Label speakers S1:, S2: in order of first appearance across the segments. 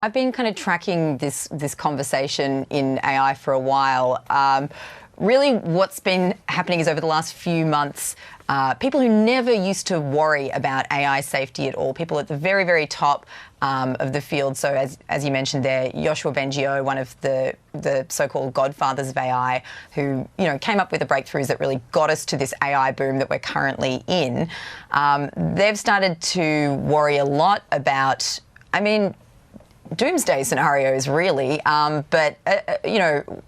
S1: I've been kind of tracking this conversation in AI for a while. Really what's been happening is over the last few months, people who never used to worry about AI safety at all, people at the very, very top of the field. So as you mentioned there, Yoshua Bengio, one of the so-called godfathers of AI, who came up with the breakthroughs that really got us to this AI boom that we're currently in. They've started to worry a lot about, doomsday scenarios, really, but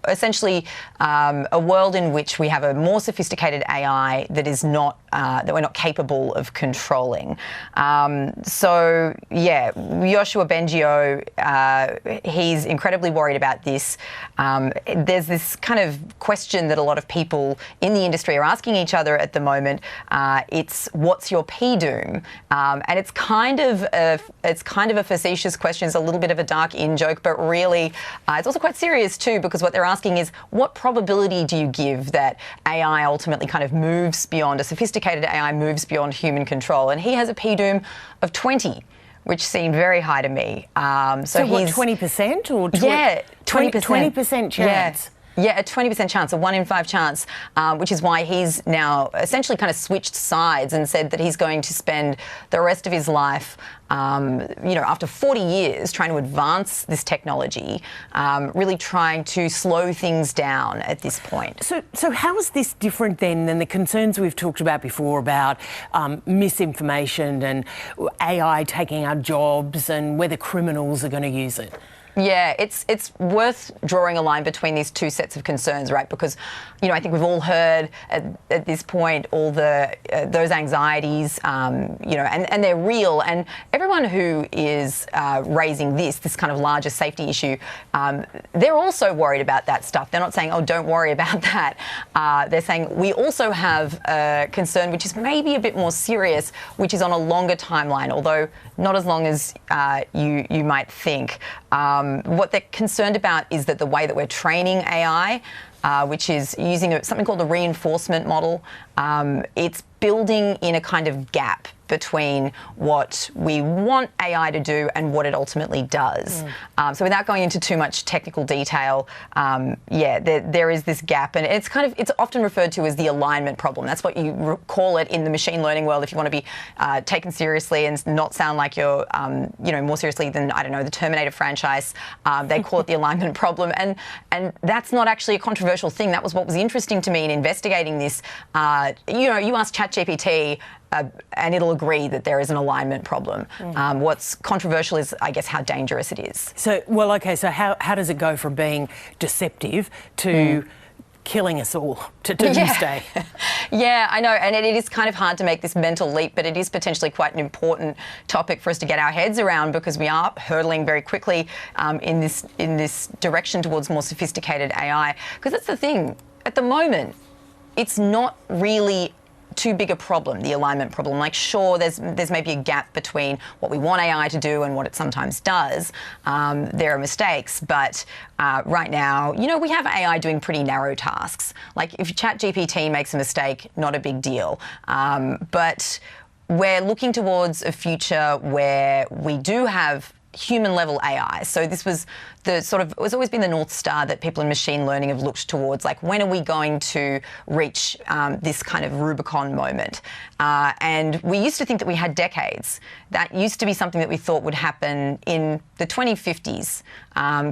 S1: essentially a world in which we have a more sophisticated AI that is not that we're not capable of controlling. So yeah, Yoshua Bengio, he's incredibly worried about this. There's this kind of question that a lot of people in the industry are asking each other at the moment. It's what's your P-doom? And it's kind of a facetious question. It's a little bit of a dark in-joke, but really it's also quite serious too, because what they're asking is, what probability do you give that AI ultimately kind of moves beyond, a sophisticated AI moves beyond human control? And he has a P-doom of 20, which seemed very high to me. So
S2: what, 20% or
S1: 20%?
S2: 20% chance.
S1: Yeah, a 20% chance, a 1 in 5 chance, which is why he's now essentially kind of switched sides and said that he's going to spend the rest of his life, after 40 years trying to advance this technology, really trying to slow things down at this point.
S2: So how is this different then than the concerns we've talked about before about misinformation and AI taking our jobs and whether criminals are going to use it?
S1: Yeah, it's worth drawing a line between these two sets of concerns, right? Because, I think we've all heard at this point all those anxieties, and they're real. And everyone who is raising this kind of larger safety issue, they're also worried about that stuff. They're not saying, oh, don't worry about that. They're saying we also have a concern which is maybe a bit more serious, which is on a longer timeline, although not as long as you might think. What they're concerned about is that the way that we're training AI, which is using something called the reinforcement model, it's building in a kind of gap between what we want AI to do and what it ultimately does. So without going into too much technical detail, there is this gap, and it's often referred to as the alignment problem. That's what you call it in the machine learning world if you want to be taken seriously and not sound like you're, more seriously than, I don't know, the Terminator franchise. They call it the alignment problem, and that's not actually a controversial thing. That was what was interesting to me in investigating this. You ask ChatGPT, and it'll agree that there is an alignment problem. What's controversial is, I guess, how dangerous it is.
S2: So how does it go from being deceptive to killing us all, to doomsday?
S1: Yeah, I know, and it is kind of hard to make this mental leap, but it is potentially quite an important topic for us to get our heads around, because we are hurtling very quickly in this direction towards more sophisticated AI. Because that's the thing, at the moment, it's not really too big a problem, the alignment problem. Like, sure, there's maybe a gap between what we want AI to do and what it sometimes does. There are mistakes, but right now, we have AI doing pretty narrow tasks. Like, if ChatGPT makes a mistake, not a big deal. But we're looking towards a future where we do have human-level AI. So this was it's always been the North Star that people in machine learning have looked towards, like, when are we going to reach this kind of Rubicon moment? And we used to think that we had decades. That used to be something that we thought would happen in the 2050s.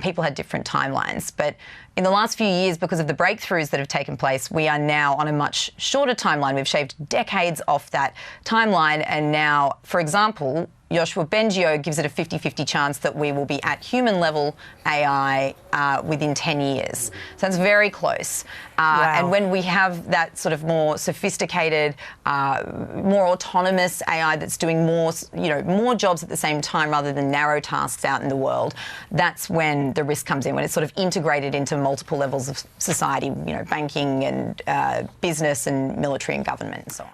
S1: People had different timelines. But in the last few years, because of the breakthroughs that have taken place, we are now on a much shorter timeline. We've shaved decades off that timeline. And now, for example, Yoshua Bengio gives it a 50-50 chance that we will be at human-level AI within 10 years. So it's very close.
S2: Wow.
S1: And when we have that sort of more sophisticated, more autonomous AI that's doing more jobs at the same time rather than narrow tasks out in the world, that's when the risk comes in, when it's sort of integrated into multiple levels of society, banking and business and military and government and so on.